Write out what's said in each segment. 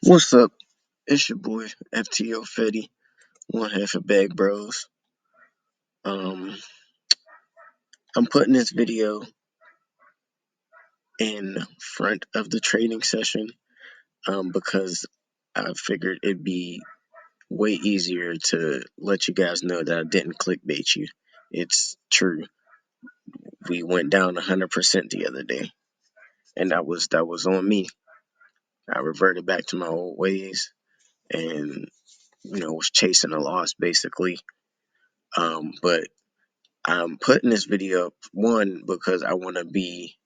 What's up? It's your boy FTO Fetty, one half of Bag Bros. Um, I'm putting this video in front of the trading session because I figured it'd be way easier to let you guys know that I didn't clickbait you. It's true. We went down 100% the other day, and that was on me. I reverted back to my old ways, and was chasing a loss basically. But I'm putting this video up, one, because I want to be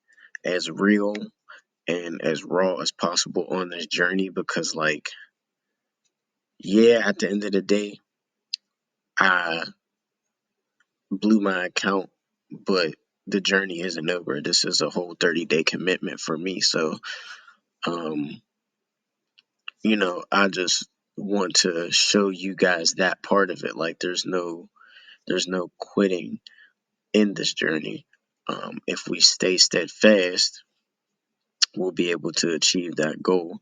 as real and as raw as possible on this journey because, yeah, at the end of the day, I blew my account, but the journey isn't over. This is a whole 30-day commitment for me. So, um, I just want to show you guys that part of it. Like, there's no quitting in this journey. If we stay steadfast, we'll be able to achieve that goal.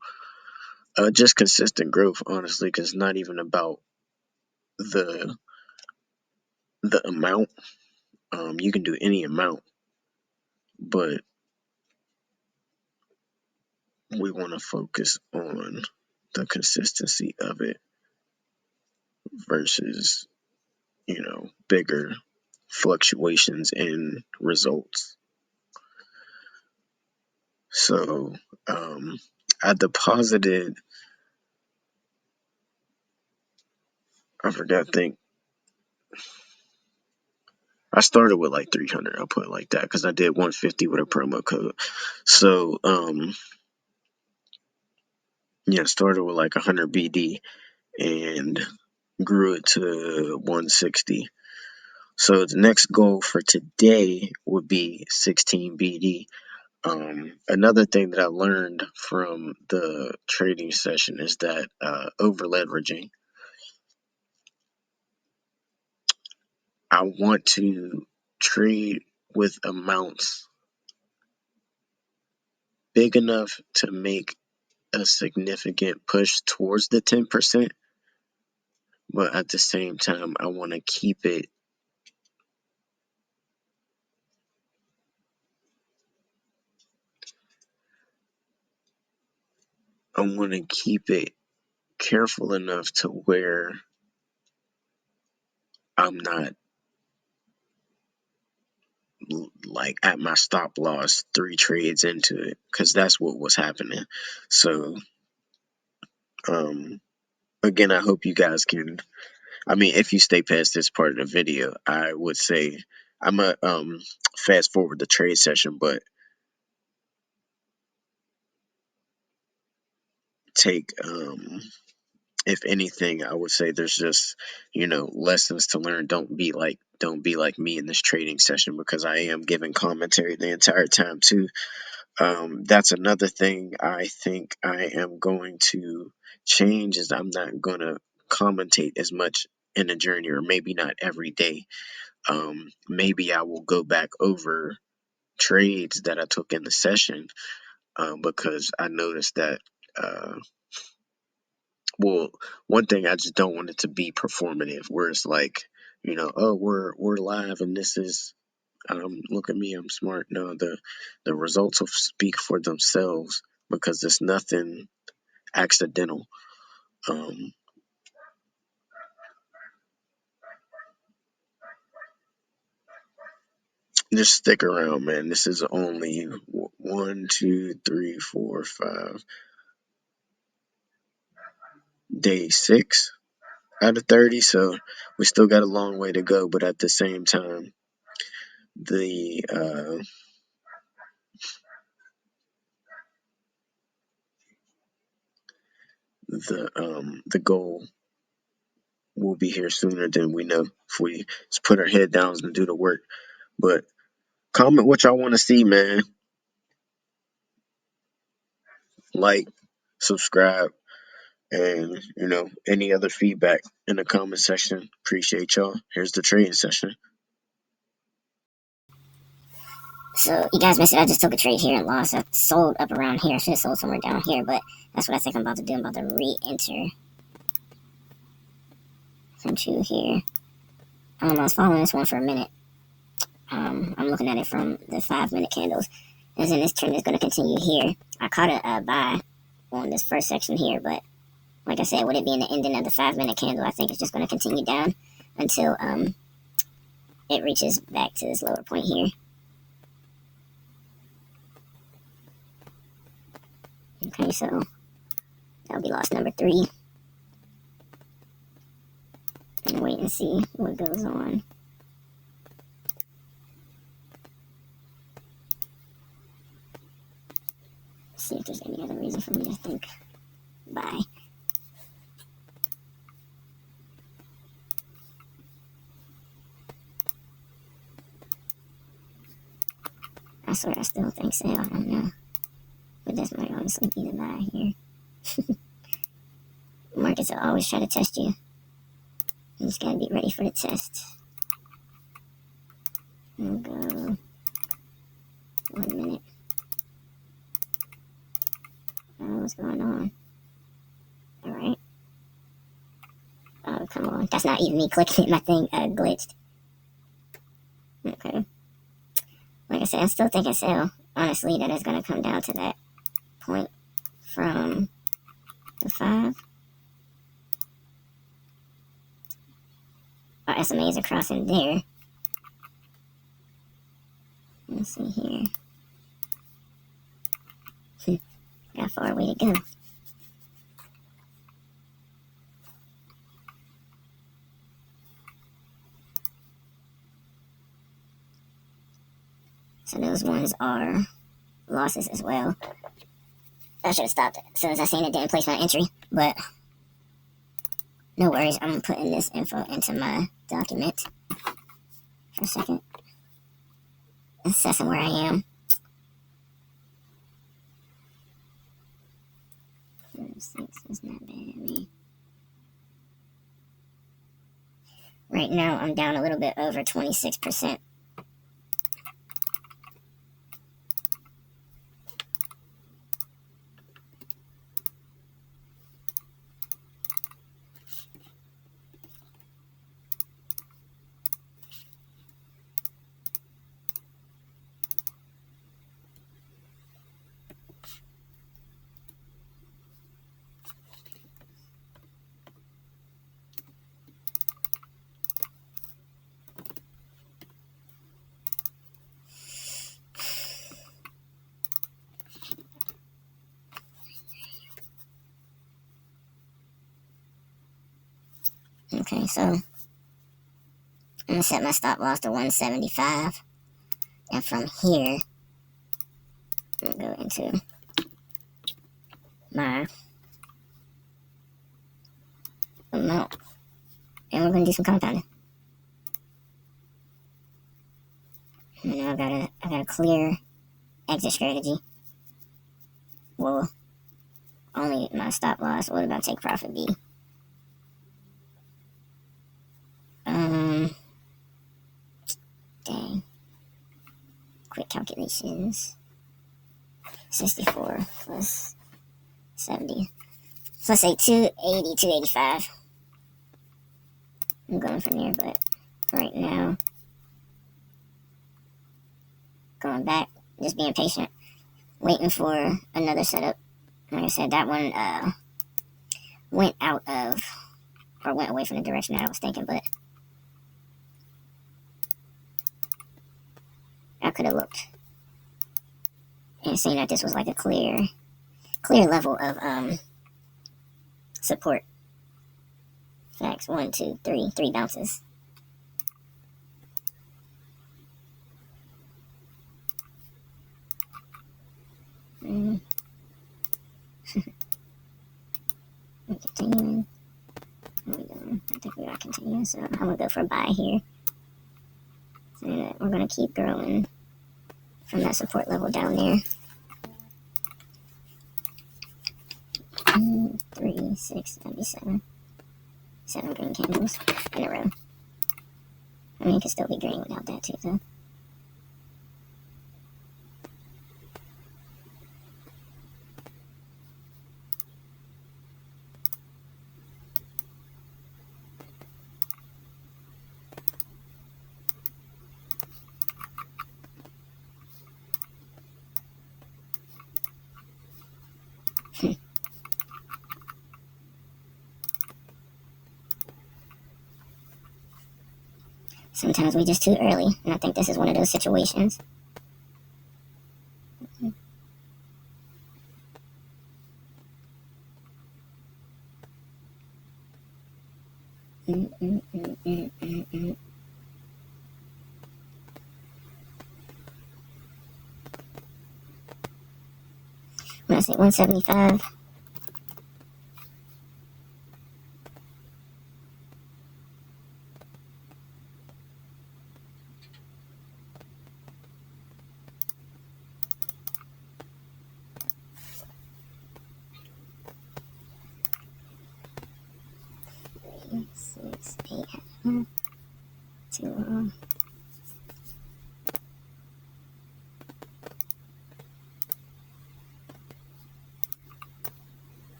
Just consistent growth, honestly, because it's not even about the the amount. You can do any amount, but we want to focus on the consistency of it versus, bigger fluctuations in results. So, I deposited, I forgot, I think I started with like 300. I'll put it like that because I did 150 with a promo code. So, yeah, started with like 100 BD and grew it to 160. So the next goal for today would be 16 BD. Another thing that I learned from the trading session is that over leveraging. I want to trade with amounts big enough to make a significant push towards the 10%, but at the same time, I want to keep it. I want to keep it careful enough to where I'm not like at my stop loss 3 trades into it, because that's what was happening. So, um, again, I hope you guys can. I mean, if you stay past this part of the video, I would say I'm a fast forward the trade session, but take if anything, I would say there's just lessons to learn. Don't be like me in this trading session because I am giving commentary the entire time too. That's another thing I think I am going to change is I'm not going to commentate as much in a journey, or maybe not every day. Maybe I will go back over trades that I took in the session because I noticed that. Well, one thing, I just don't want it to be performative, where it's like, oh, we're live and this is look at me, I'm smart. No, the results will speak for themselves because it's nothing accidental. Um, just stick around, man. This is only one, two, three, four, five, day 6 out of 30. So we still got a long way to go, but at the same time, the the goal will be here sooner than we know if we just put our head down and do the work. But comment what y'all want to see, man. Like, subscribe, and any other feedback in the comment section. Appreciate y'all. Here's the trading session. So you guys missed it. I just took a trade here and lost. I sold up around here. I should have sold somewhere down here, but that's what I think I'm about to do. I'm about to re-enter into here. I was following this one for a minute. I'm looking at it from the 5-minute candles. As in, this trend is going to continue here. I caught a buy on this first section here, but like I said, with it being the ending of the 5-minute candle, I think it's just going to continue down until it reaches back to this lower point here. Okay, so that'll be loss number 3. And wait and see what goes on. See if there's any other reason for me to think buy. I swear I still think so. I don't know. But this might honestly be the buy here. Markets will always try to test you. You just gotta be ready for the test. We'll go 1 minute. What's going on? Alright. Oh, come on. That's not even me clicking it. My thing glitched. Okay. Like I said, I still think I sell. Honestly, that is going to come down to that point from the 5. Our SMAs are crossing there. Let's see here. Got a far way to go. So those ones are losses as well. I should have stopped it as soon as I seen it didn't place my entry, but no worries. I'm putting this info into my document for a second. Assessing where I am. 6 is not bad at me. Right now, I'm down a little bit over 26%. Okay, so I'm going to set my stop loss to 175. And from here, I'm going to go into my amount. And we're going to do some compounding. And now I got a clear exit strategy. Well, only my stop loss. What about take profit be? Dang. Quick calculations. 64 plus 70. So let's say 280, 285. I'm going from there, but right now, going back, just being patient, waiting for another setup. Like I said, that one went out of, or went away from the direction that I was thinking, but I could have looked and seen that this was like a clear level of support. Facts. 1, 2, 3, 3 bounces. We're continuing. What are we doing? I think we are continuing, so I'm gonna go for a buy here. So we're gonna keep growing from that support level down there. 3, 6, that'd be 7. 7 green candles in a row. I mean, it could still be green without that too, though. Sometimes we just too early, and I think this is one of those situations. When I say 175, six, eight, too long.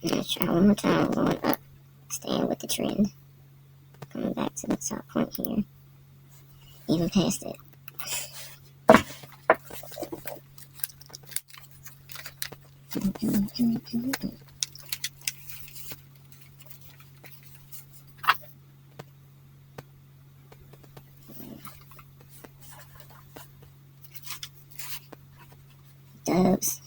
Let's try one more time. We're going up, staying with the trend. Coming back to the top point here. Even past it. Dubs.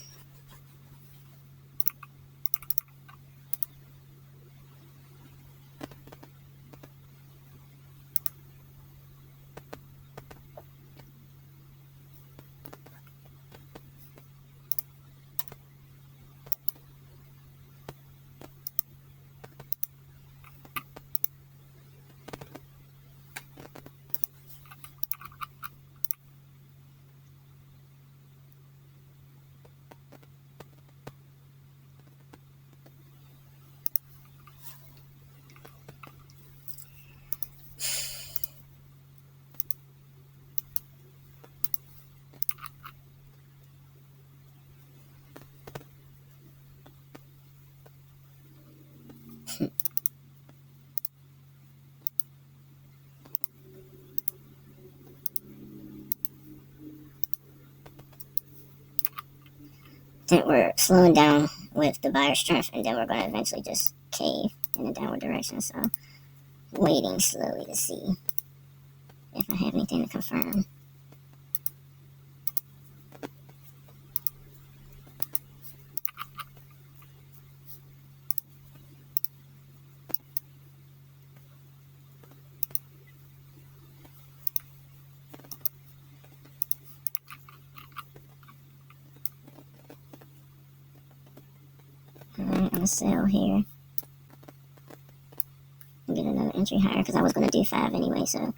Then we're slowing down with the buyer strength, and then we're going to eventually just cave in the downward direction. So, waiting slowly to see if I have anything to confirm. Alright, I'm going to sell here. And get another entry higher, because I was going to do 5 anyway, so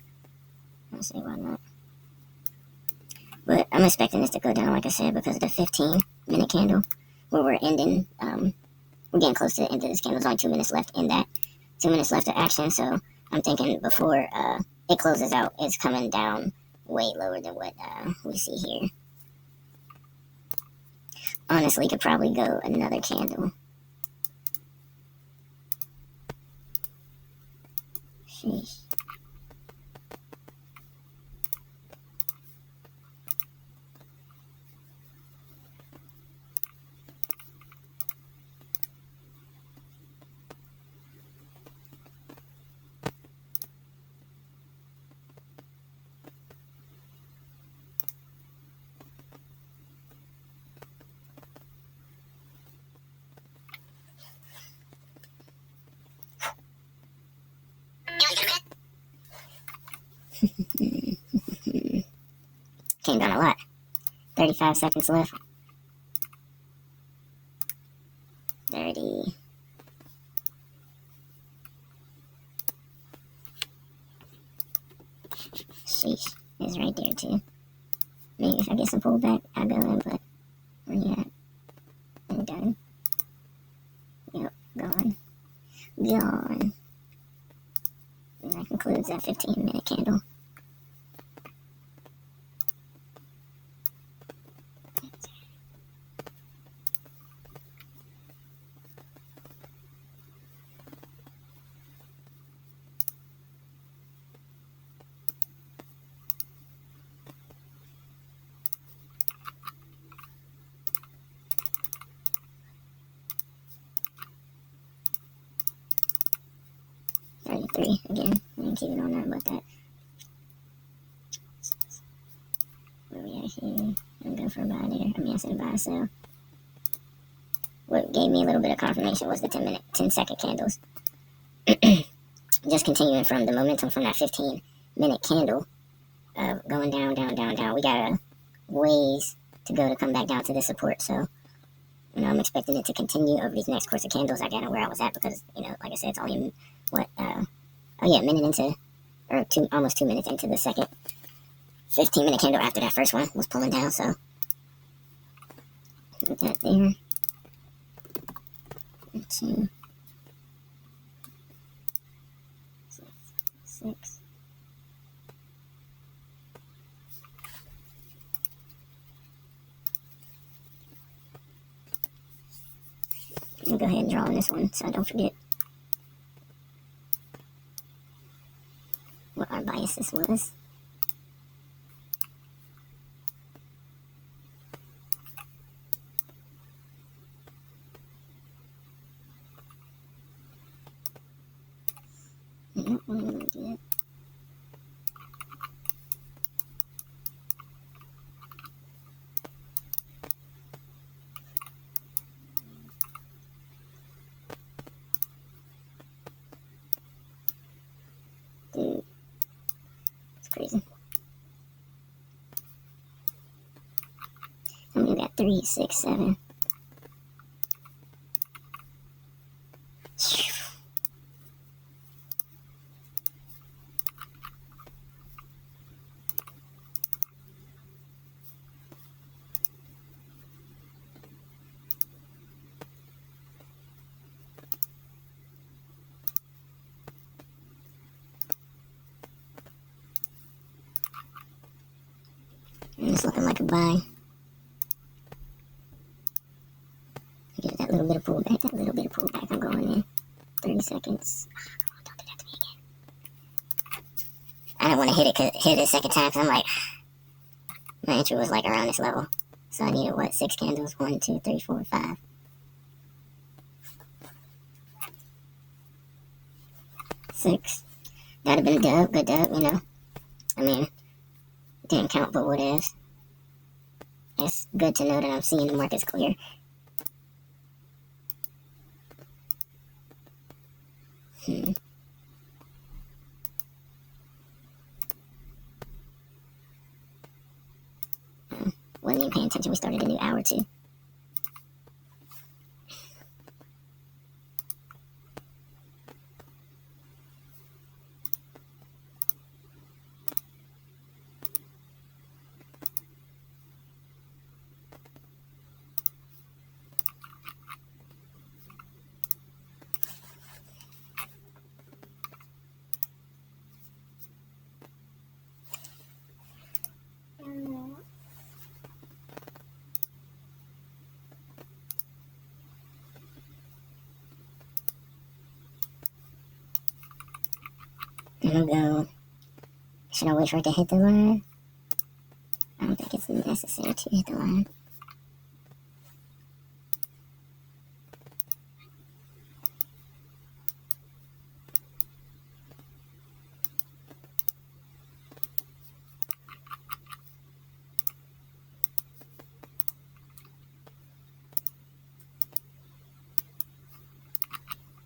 I'll say why not. But I'm expecting this to go down, like I said, because of the 15-minute candle, where we're ending, we're getting close to the end of this candle. There's only 2 minutes left in that. 2 minutes left of action, so I'm thinking before it closes out, it's coming down way lower than what we see here. Honestly, could probably go another candle. Sheesh. Came down a lot. 35 seconds left. 30. Sheesh. It's right there too. Maybe if I get some pullback, I'll go in, but where you at? I'm done. Yep, gone. Gone. And that concludes that 15-minute candle. $33 again. I didn't keep it on that, but that. Where we at here? I'm going for a buy there. I mean, I said a buy, so. What gave me a little bit of confirmation was the 10-second candles. Just continuing from the momentum from that 15-minute candle of going down, down, down, down. We got a ways to go to come back down to this support, so. I'm expecting it to continue over these next course of candles. I gotta where I was at because, like I said, it's only, a minute into, or almost 2 minutes into the second 15-minute candle after that first one was pulling down, so. Put that there. 2, 6. I'm gonna go ahead and draw on this one so I don't forget what our biases was. Yep, I'm gonna get. Dude, it's crazy. I mean, we got 3, 6, 7. And it's looking like a buy. Get that little bit of pullback, I'm going in. 30 seconds. Don't do that to me again. I don't want to hit it a second time, because I'm like, my entry was like around this level. So I needed, 6 candles? 1, 2, 3, 4, 5. 6. That'd have been a dub, good dub, I mean, it didn't count, but what is. It's good to know that I'm seeing the markets clear. Wasn't even paying attention. We started a new hour too. I'm gonna go. Should I wait for it to hit the line? I don't think it's necessary to hit the line.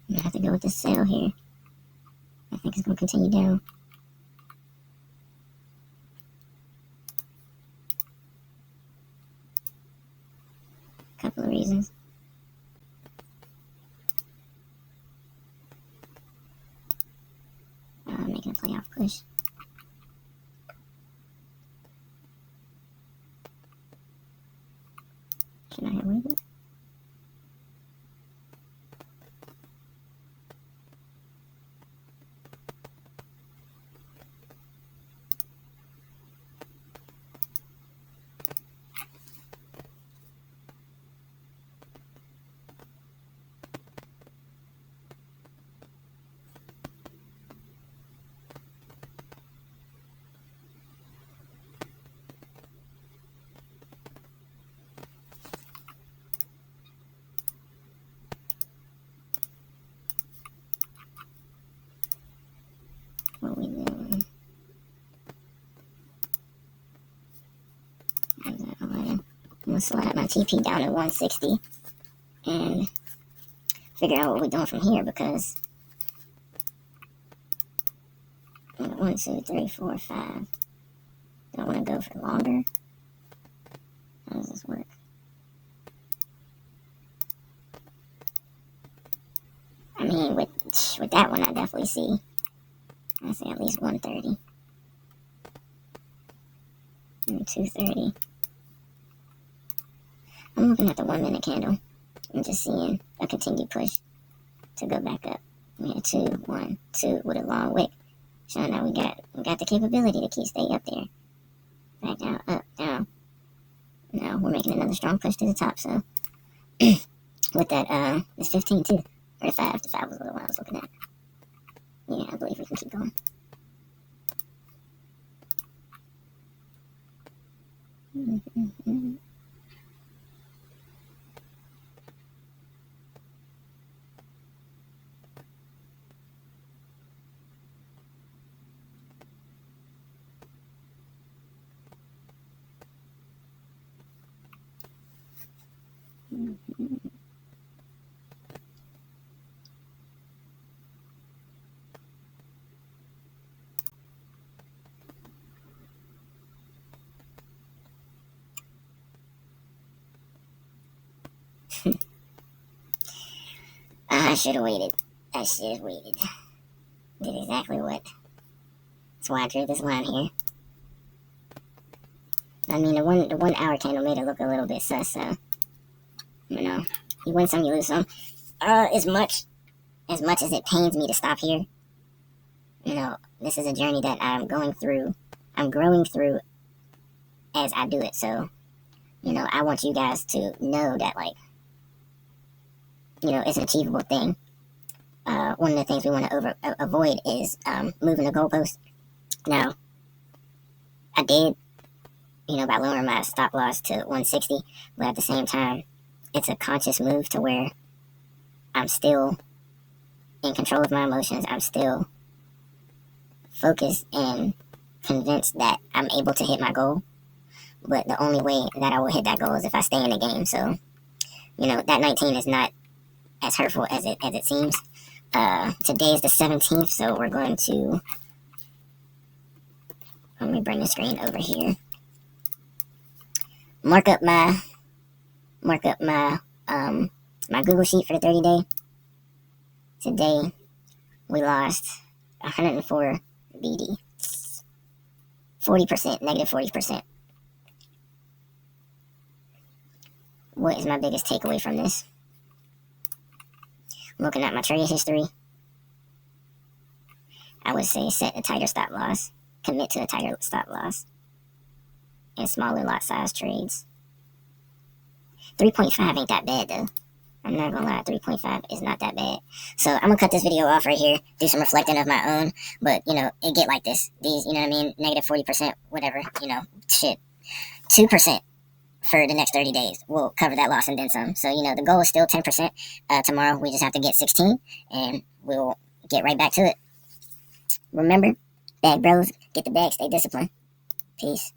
I'm gonna have to go with the sell here. I think it's gonna continue down. Couple of reasons. Making a playoff push. Can I avoid it? gonna slide my TP down to 160 and figure out what we're doing from here, because 1, 2, 3, 4, 5. Do I want to go for longer? How does this work? I mean, with that one, I definitely see. I see at least 130 and 230. I'm looking at the 1 minute candle and just seeing a continued push to go back up. We had 2, 1, 2 with a long wick, showing that we got the capability to keep stay up there. Back down, up, down. Now we're making another strong push to the top. So with that, it's 15 too, or the 5. The 5 was what I was looking at. Yeah, I believe we can keep going. I should have waited. I should have waited. Did exactly what. That's why I drew this line here. I mean, the 1 hour candle made it look a little bit sus, so, you know, you win some, you lose some. As much as it pains me to stop here, you know, this is a journey that I'm going through. I'm growing through as I do it. So, you know, I want you guys to know that, like, you know, it's an achievable thing. One of the things we want to avoid is moving the goalpost. Now, I did, you know, by lowering my stop loss to 160, but at the same time, it's a conscious move to where I'm still in control of my emotions. I'm still focused and convinced that I'm able to hit my goal. But the only way that I will hit that goal is if I stay in the game. So, you know, that 19 is not as hurtful as it seems. Today is the 17th, so we're going to, let me bring the screen over here. Mark up my my Google sheet for the 30 day. Today we lost 104 BD. 40%, negative 40%. What is my biggest takeaway from this? Looking at my trade history, I would say set a tighter stop loss, commit to a tighter stop loss, and smaller lot size trades. 3.5 ain't that bad though. I'm not gonna lie, 3.5 is not that bad. So I'm gonna cut this video off right here, do some reflecting of my own, but you know, it get like this. These, you know what I mean, negative 40%, whatever, you know, shit. 2% for the next 30 days will cover that loss and then some. So, you know, the goal is still 10%. Tomorrow we just have to get 16 and we'll get right back to it. Remember, bag bros, get the bag, stay disciplined. Peace.